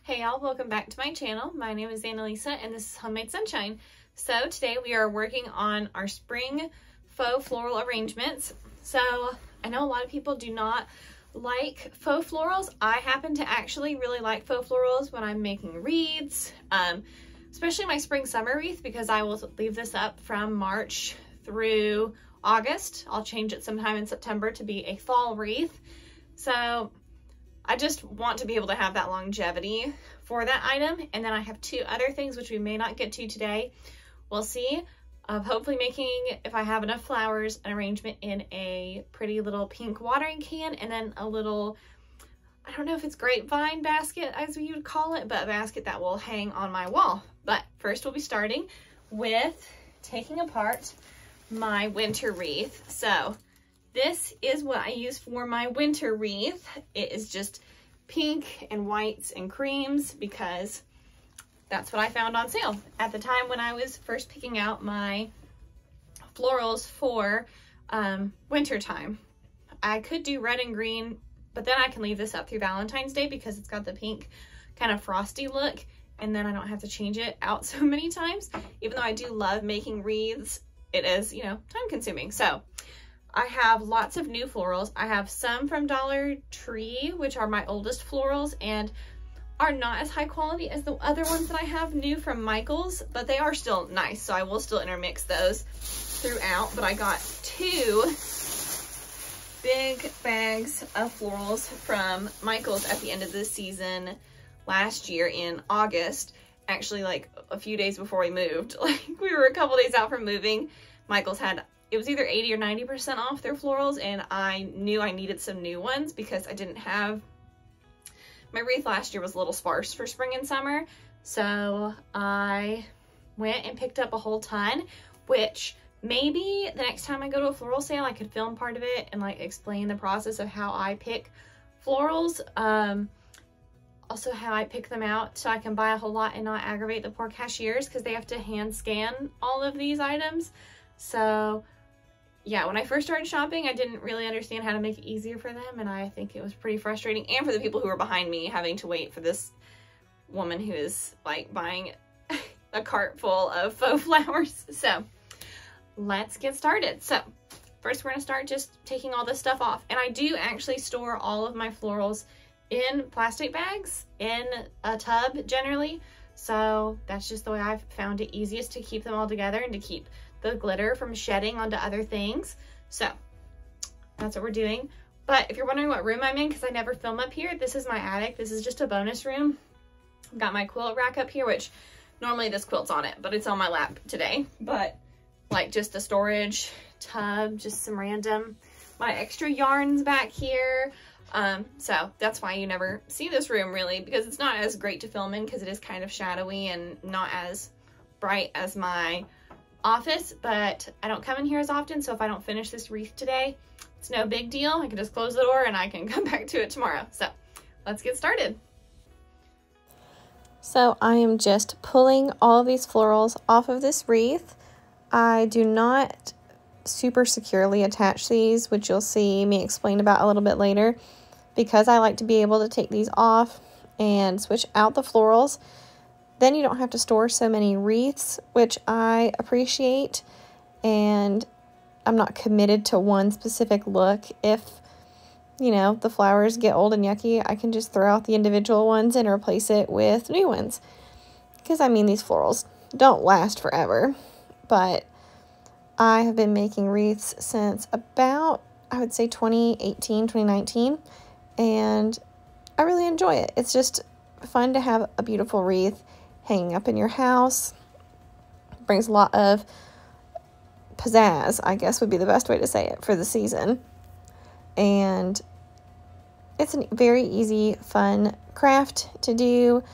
Hey y'all, welcome back to my channel. My name is Annalisa and this is Homemade Sunshine. So today we are working on our spring faux floral arrangements. So I know a lot of people do not like faux florals. I happen to actually really like faux florals when I'm making wreaths, especially my spring summer wreath, because I will leave this up from March through August. I'll change it sometime in September to be a fall wreath. So I just want to be able to have that longevity for that item. And then I have two other things which we may not get to today. We'll see, of hopefully making, if I have enough flowers, an arrangement in a pretty little pink watering can, and then a little, I don't know if it's grapevine basket as we would call it, but a basket that will hang on my wall. But first we'll be starting with taking apart my winter wreath. So this is what I use for my winter wreath. It is just pink and whites and creams because that's what I found on sale at the time when I was first picking out my florals for winter time. I could do red and green, but then I can leave this up through Valentine's Day because it's got the pink kind of frosty look, and then I don't have to change it out so many times. Even though I do love making wreaths, it is, you know, time consuming. So I have lots of new florals. I have some from Dollar Tree, which are my oldest florals and are not as high quality as the other ones that I have new from Michael's, but they are still nice, so I will still intermix those throughout. But I got two big bags of florals from Michael's at the end of the season last year in August, actually like a few days before we moved. Like we were a couple days out from moving. Michael's had, it was either 80 or 90% off their florals, and I knew I needed some new ones because I didn't have, my wreath last year was a little sparse for spring and summer. So I went and picked up a whole ton, which maybe the next time I go to a floral sale, I could film part of it and like explain the process of how I pick florals. Also how I pick them out so I can buy a whole lot and not aggravate the poor cashiers because they have to hand scan all of these items. So yeah, when I first started shopping, I didn't really understand how to make it easier for them, and I think it was pretty frustrating, and for the people who were behind me having to wait for this woman who is like buying a cart full of faux flowers. So let's get started. So first we're going to start just taking all this stuff off, and I do actually store all of my florals in plastic bags in a tub generally, so that's just the way I've found it easiest to keep them all together and to keep the glitter from shedding onto other things. So that's what we're doing. But if you're wondering what room I'm in, because I never film up here, this is my attic. This is just a bonus room. I've got my quilt rack up here, which normally this quilt's on it, but it's on my lap today. But like just a storage tub, just some random, my extra yarns back here. So that's why you never see this room really, because it's not as great to film in because it is kind of shadowy and not as bright as my office, but I don't come in here as often, so if I don't finish this wreath today, it's no big deal. I can just close the door and I can come back to it tomorrow. So let's get started. So I am just pulling all of these florals off of this wreath. I do not super securely attach these, which you'll see me explain about a little bit later, because I like to be able to take these off and switch out the florals. Then you don't have to store so many wreaths, which I appreciate, and I'm not committed to one specific look. If, you know, the flowers get old and yucky, I can just throw out the individual ones and replace it with new ones. Because, I mean, these florals don't last forever, but I have been making wreaths since about, I would say 2018, 2019, and I really enjoy it. It's just fun to have a beautiful wreath hanging up in your house. Brings a lot of pizzazz, I guess would be the best way to say it, for the season. And it's a very easy, fun craft to do,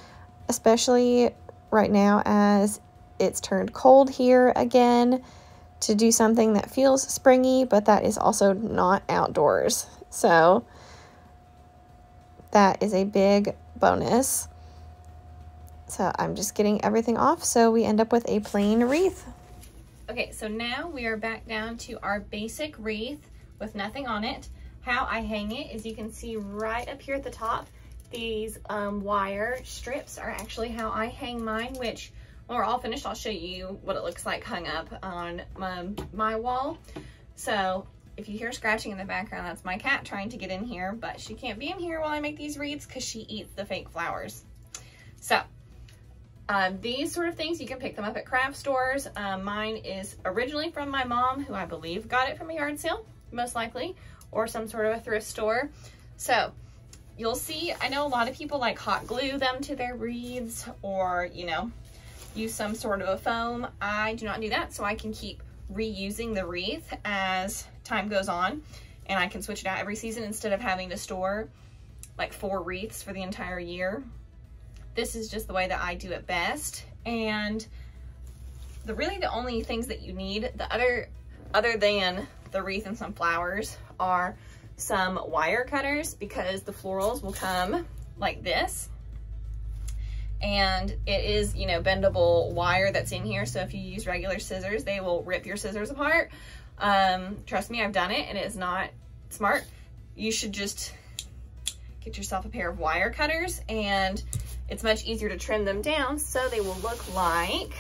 especially right now as it's turned cold here again, to do something that feels springy, but that is also not outdoors. So that is a big bonus. So I'm just getting everything off so we end up with a plain wreath. Okay, so now we are back down to our basic wreath with nothing on it. How I hang it is, you can see right up here at the top these wire strips are actually how I hang mine, which when we're all finished, I'll show you what it looks like hung up on my wall. So if you hear scratching in the background, that's my cat trying to get in here, but she can't be in here while I make these wreaths because she eats the fake flowers. So these sort of things, you can pick them up at craft stores. Mine is originally from my mom, who I believe got it from a yard sale, most likely, or some sort of a thrift store. So you'll see, I know a lot of people like hot glue them to their wreaths, or, you know, use some sort of a foam. I do not do that, so I can keep reusing the wreath as time goes on, and I can switch it out every season instead of having to store like 4 wreaths for the entire year. This is just the way that I do it best. And really the only things that you need, other than the wreath and some flowers, are some wire cutters, because the florals will come like this. And it is, you know, bendable wire that's in here. So if you use regular scissors, they will rip your scissors apart. Trust me, I've done it and it is not smart. You should just get yourself a pair of wire cutters, and it's much easier to trim them down so they will look like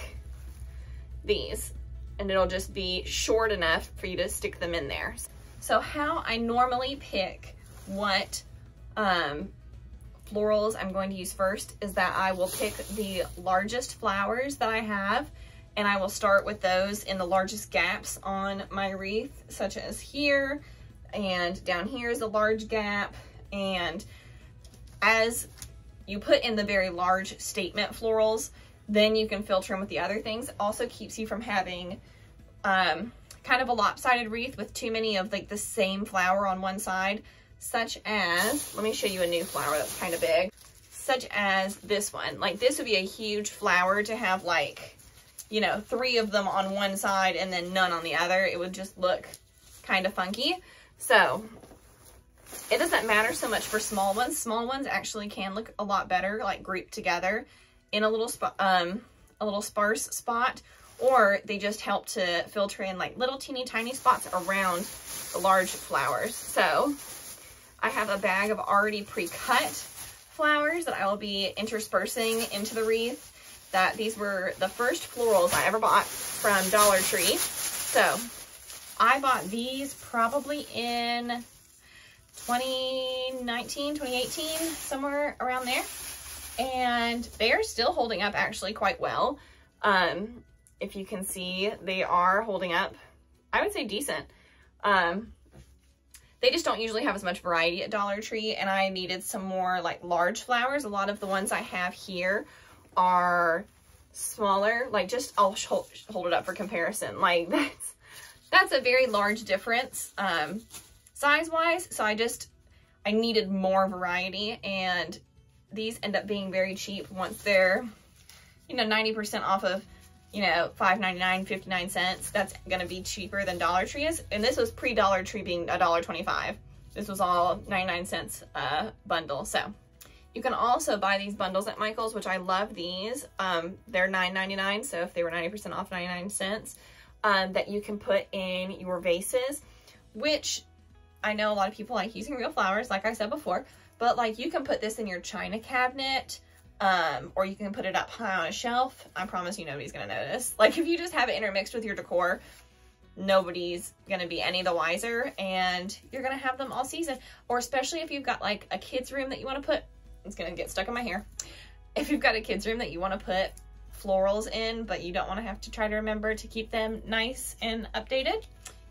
these. And it'll just be short enough for you to stick them in there. So how I normally pick what florals I'm going to use first is that I will pick the largest flowers that I have, and I will start with those in the largest gaps on my wreath, such as here, and down here is a large gap. And as you put in the very large statement florals, then you can filter them with the other things. It also keeps you from having kind of a lopsided wreath with too many of like the same flower on one side, such as, let me show you a new flower that's kind of big, such as this one. Like this would be a huge flower to have, like, you know, 3 of them on one side and then none on the other. It would just look kind of funky. So it doesn't matter so much for small ones. Small ones actually can look a lot better, like grouped together in a little sparse spot, or they just help to filter in like little teeny tiny spots around the large flowers. So I have a bag of already pre-cut flowers that I will be interspersing into the wreath. These were the first florals I ever bought from Dollar Tree. So I bought these probably in 2019, 2018, somewhere around there. And they are still holding up actually quite well. If you can see, they are holding up, I would say decent. They just don't usually have as much variety at Dollar Tree, and I needed some more like large flowers. A lot of the ones I have here are smaller, like just, I'll hold it up for comparison. Like that's a very large difference size-wise. So I needed more variety, and these end up being very cheap once they're, you know, 90% off of, you know, $5.99, 59 cents. That's gonna be cheaper than Dollar Tree is. And this was pre-Dollar Tree being $1.25. This was all 99 cents bundle. So you can also buy these bundles at Michael's, which I love these. They're $9.99, so if they were 90% off 99 cents, that you can put in your vases, which I know a lot of people like using real flowers, like I said before, but like you can put this in your china cabinet, or you can put it up high on a shelf. I promise you nobody's gonna notice. Like if you just have it intermixed with your decor, nobody's gonna be any the wiser, and you're gonna have them all season. Or especially if you've got like a kid's room that you wanna put, it's gonna get stuck in my hair. If you've got a kid's room that you wanna put florals in, but you don't wanna have to try to remember to keep them nice and updated,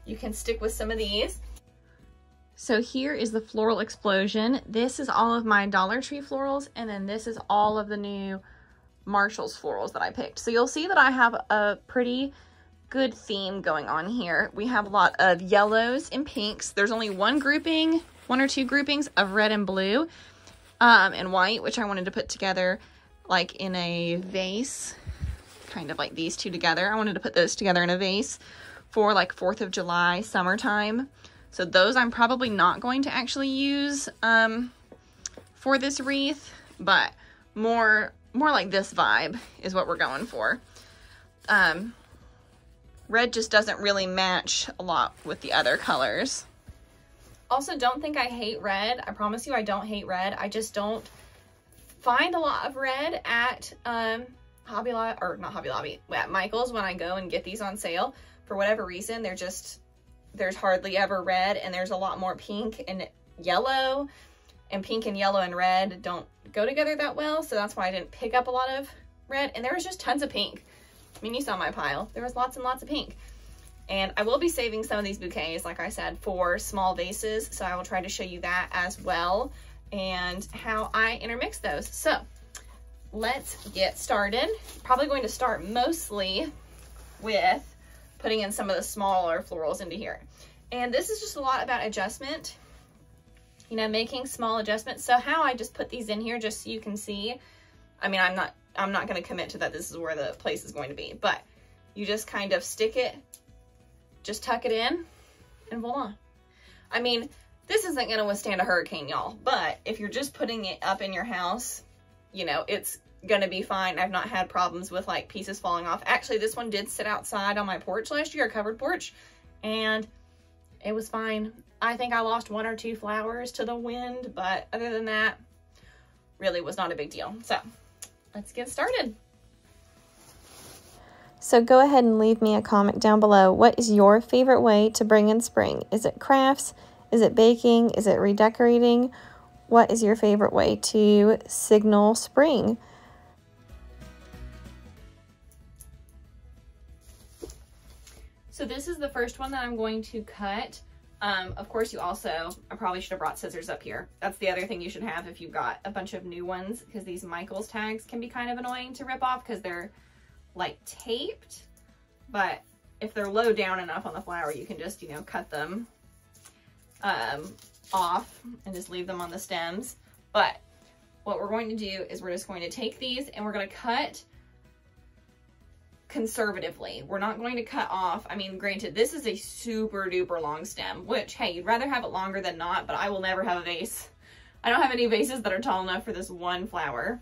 you can stick with some of these. So here is the floral explosion. This is all of my Dollar Tree florals, and then this is all of the new Marshall's florals that I picked. So you'll see that I have a pretty good theme going on here. We have a lot of yellows and pinks. There's only one or two groupings of red and blue and white, which I wanted to put together like in a vase, kind of like these two together. I wanted to put those together in a vase for like 4th of July, summertime. So those I'm probably not going to actually use for this wreath, but more like this vibe is what we're going for. Red just doesn't really match a lot with the other colors. Also, don't think I hate red. I promise you I don't hate red. I just don't find a lot of red at Hobby Lobby, or not Hobby Lobby, at Michael's when I go and get these on sale. For whatever reason, there's hardly ever red, and there's a lot more pink and yellow, and pink and yellow and red don't go together that well, so that's why I didn't pick up a lot of red. And there was just tons of pink. I mean, you saw my pile. There was lots and lots of pink. And I will be saving some of these bouquets, like I said, for small vases, so I will try to show you that as well and how I intermix those. So let's get started. Probably going to start mostly with putting in some of the smaller florals into here. And this is just a lot about adjustment, you know, making small adjustments. So how I just put these in here, just so you can see, I mean, I'm not going to commit to that this is where the place is going to be, but you just kind of stick it, just tuck it in, and voila. I mean, this isn't going to withstand a hurricane, y'all, but if you're just putting it up in your house, you know, it's going to be fine. I've not had problems with like pieces falling off. Actually, this one did sit outside on my porch last year, a covered porch, and it was fine. I think I lost 1 or 2 flowers to the wind, but other than that, really was not a big deal. So let's get started. So go ahead and leave me a comment down below. What is your favorite way to bring in spring? Is it crafts? Is it baking? Is it redecorating? What is your favorite way to signal spring? So this is the first one that I'm going to cut. Of course, I probably should have brought scissors up here. That's the other thing you should have if you've got a bunch of new ones, because these Michael's tags can be kind of annoying to rip off because they're like taped. But if they're low down enough on the flower, you can just, you know, cut them off and just leave them on the stems. But what we're going to do is we're just going to take these and we're going to cut conservatively. We're not going to cut off. I mean, granted, this is a super duper long stem, which, hey, you'd rather have it longer than not, but I will never have a vase. I don't have any vases that are tall enough for this one flower.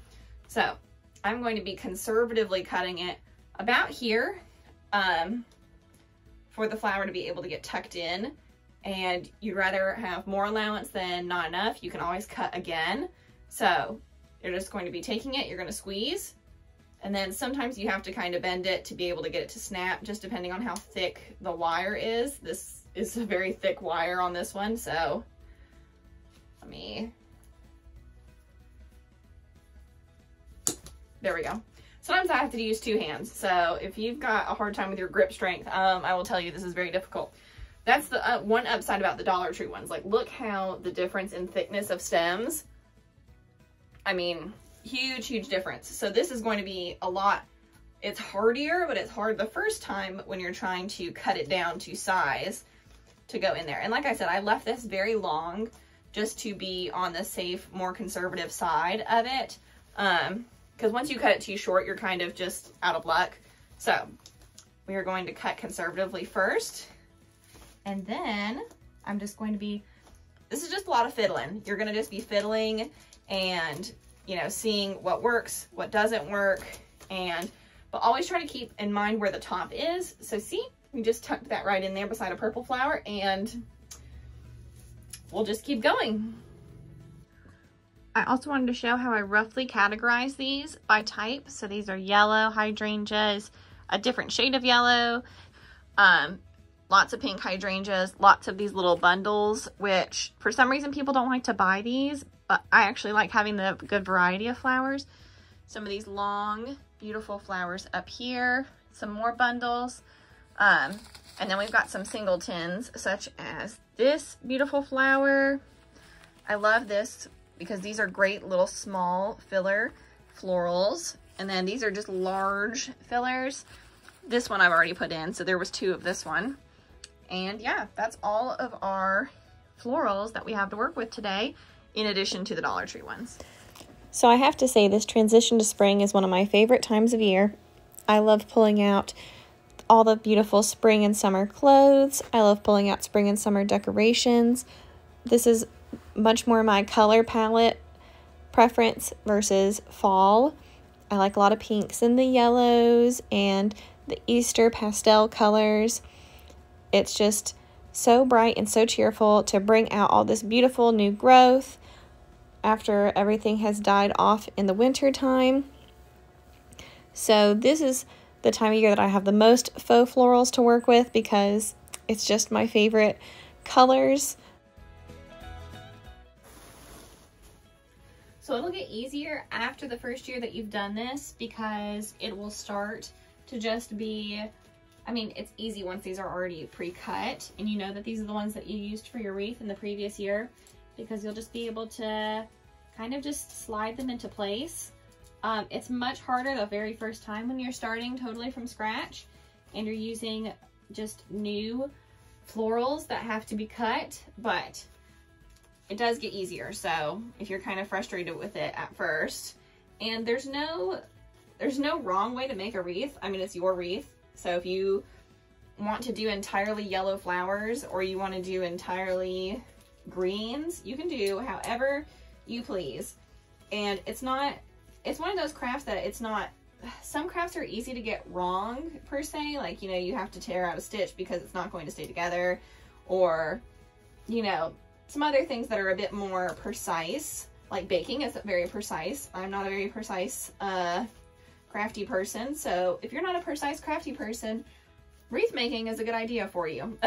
So I'm going to be conservatively cutting it about here for the flower to be able to get tucked in. And you'd rather have more allowance than not enough. You can always cut again. So you're just going to be taking it, you're going to squeeze, and then sometimes you have to kind of bend it to be able to get it to snap, just depending on how thick the wire is. This is a very thick wire on this one, so there we go. Sometimes I have to use 2 hands, so if you've got a hard time with your grip strength, I will tell you this is very difficult. That's the one upside about the Dollar Tree ones. Like, look how the difference in thickness of stems. I mean, huge, huge difference. So this is going to be a lot, it's hardier, but it's hard the first time when you're trying to cut it down to size to go in there. And like I said, I left this very long just to be on the safe, more conservative side of it. Because once you cut it too short, you're kind of just out of luck. So we are going to cut conservatively first. And then I'm just going to be, this is just a lot of fiddling. You're going to just be fiddling and, you know, seeing what works, what doesn't work, but always try to keep in mind where the top is. So see, we just tucked that right in there beside a purple flower, and we'll just keep going. I also wanted to show how I roughly categorize these by type. So these are yellow hydrangeas, a different shade of yellow, lots of pink hydrangeas, lots of these little bundles, which for some reason people don't like to buy these, but I actually like having the good variety of flowers. Some of these long, beautiful flowers up here, some more bundles, and then we've got some singletons, such as this beautiful flower. I love this because these are great little small filler florals, and then these are just large fillers. This one I've already put in, so there was 2 of this one. And yeah, that's all of our florals that we have to work with today, in addition to the Dollar Tree ones. So I have to say, this transition to spring is one of my favorite times of year. I love pulling out all the beautiful spring and summer clothes. I love pulling out spring and summer decorations. This is much more my color palette preference versus fall. I like a lot of pinks and the yellows and the Easter pastel colors. It's just so bright and so cheerful to bring out all this beautiful new growth. after everything has died off in the winter time. So this is the time of year that I have the most faux florals to work with because it's just my favorite colors. So it'll get easier after the first year that you've done this because it will start to just be, I mean, it's easy once these are already pre-cut and you know that these are the ones that you used for your wreath in the previous year, because you'll just be able to kind of just slide them into place. It's much harder the very first time when you're starting totally from scratch and you're using just new florals that have to be cut, but it does get easier. So if you're kind of frustrated with it at first, and there's no wrong way to make a wreath. I mean, it's your wreath. So if you want to do entirely yellow flowers or you want to do entirely greens, you can do however you please. And it's one of those crafts that it's not, some crafts are easy to get wrong per se, like, you know, you have to tear out a stitch because it's not going to stay together, or, you know, some other things that are a bit more precise, like baking is very precise. I'm not a very precise crafty person, so if you're not a precise crafty person, wreath making is a good idea for you.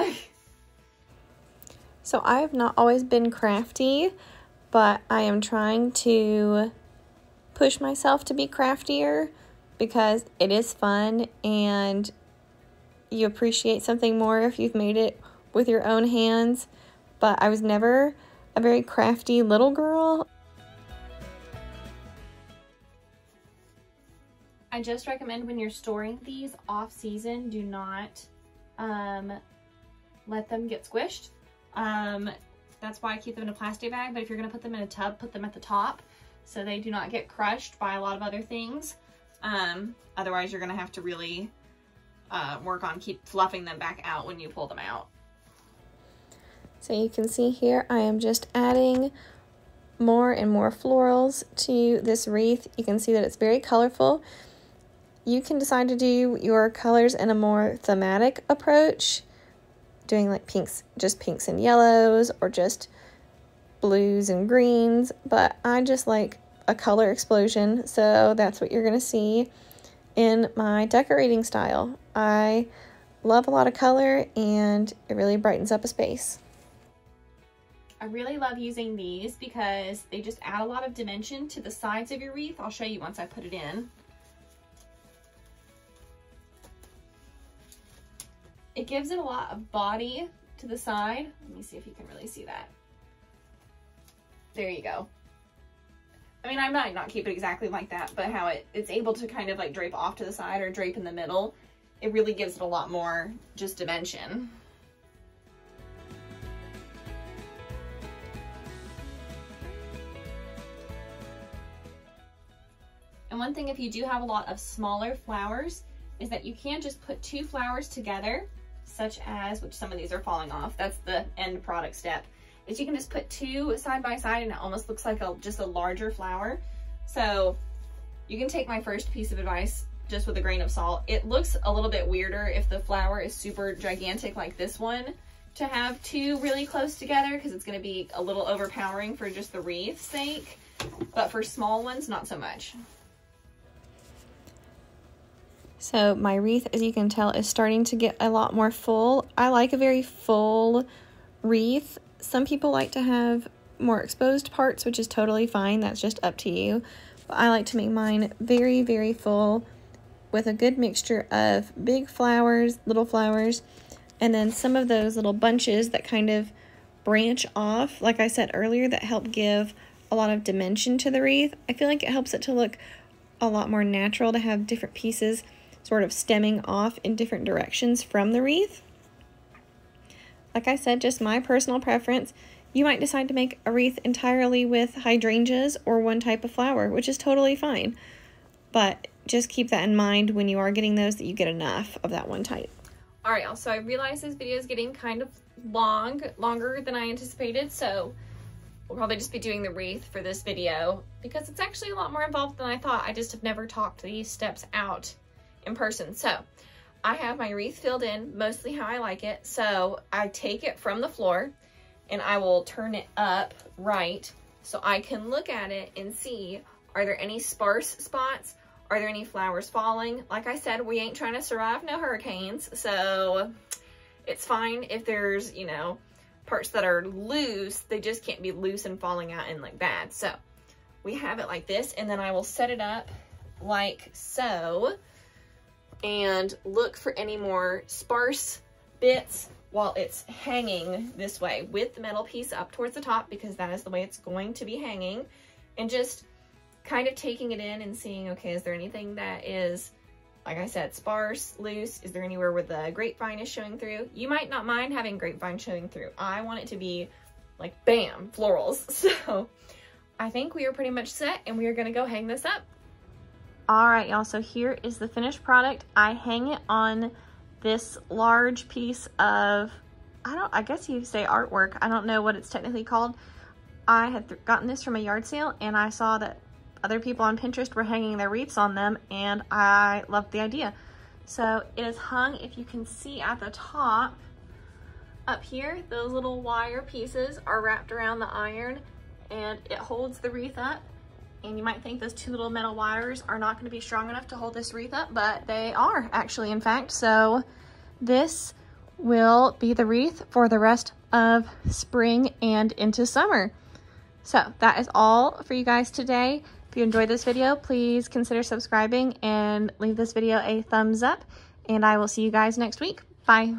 So I have not always been crafty, but I am trying to push myself to be craftier because it is fun and you appreciate something more if you've made it with your own hands. But I was never a very crafty little girl. I just recommend when you're storing these off season, do not let them get squished. That's why I keep them in a plastic bag, but if you're gonna put them in a tub, put them at the top so they do not get crushed by a lot of other things. Otherwise you're gonna have to really work on keep fluffing them back out when you pull them out. So you can see here I am just adding more and more florals to this wreath. You can see that it's very colorful. You can decide to do your colors in a more thematic approach, doing like pinks, just pinks and yellows, or just blues and greens, but I just like a color explosion, so that's what you're gonna see in my decorating style. I love a lot of color and it really brightens up a space. I really love using these because they just add a lot of dimension to the sides of your wreath. I'll show you once I put it in. It gives it a lot of body to the side. Let me see if you can really see that. There you go. I mean, I might not keep it exactly like that, but how it's able to kind of like drape off to the side or drape in the middle, it really gives it a lot more just dimension. And one thing, if you do have a lot of smaller flowers, is that you can just put two flowers together, such as, which some of these are falling off, that's the end product step, is you can just put two side by side and it almost looks like just a larger flower. So you can take my first piece of advice just with a grain of salt. It looks a little bit weirder if the flower is super gigantic like this one to have two really close together, because it's going to be a little overpowering for just the wreath's sake, but for small ones, not so much. So my wreath, as you can tell, is starting to get a lot more full. I like a very full wreath. Some people like to have more exposed parts, which is totally fine. That's just up to you. But I like to make mine very, very full with a good mixture of big flowers, little flowers, and then some of those little bunches that kind of branch off, like I said earlier, that help give a lot of dimension to the wreath. I feel like it helps it to look a lot more natural to have different pieces sort of stemming off in different directions from the wreath. Like I said, just my personal preference. You might decide to make a wreath entirely with hydrangeas or one type of flower, which is totally fine. But just keep that in mind when you are getting those, that you get enough of that one type. All right, y'all, so I realized this video is getting kind of longer than I anticipated, so we'll probably just be doing the wreath for this video because it's actually a lot more involved than I thought. I just have never talked these steps out in person. So I have my wreath filled in mostly how I like it. So I take it from the floor and I will turn it up right so I can look at it and see, are there any sparse spots? Are there any flowers falling? Like I said, we ain't trying to survive no hurricanes, so it's fine if there's, you know, parts that are loose. They just can't be loose and falling out and like bad. So we have it like this, and then I will set it up like so and look for any more sparse bits while it's hanging this way with the metal piece up towards the top, because that is the way it's going to be hanging, and just kind of taking it in and seeing, okay, is there anything that is, like I said, sparse, loose? Is there anywhere where the grapevine is showing through? You might not mind having grapevine showing through. I want it to be like, bam, florals. So I think we are pretty much set, and we are gonna go hang this up. All right, y'all, so here is the finished product. I hang it on this large piece of, I guess you say artwork. I don't know what it's technically called. I had gotten this from a yard sale, and I saw that other people on Pinterest were hanging their wreaths on them, and I loved the idea. So it is hung, if you can see at the top, up here, those little wire pieces are wrapped around the iron, and it holds the wreath up. And you might think those two little metal wires are not going to be strong enough to hold this wreath up, but they are actually, in fact. So this will be the wreath for the rest of spring and into summer. So that is all for you guys today. If you enjoyed this video, please consider subscribing and leave this video a thumbs up, and I will see you guys next week. Bye.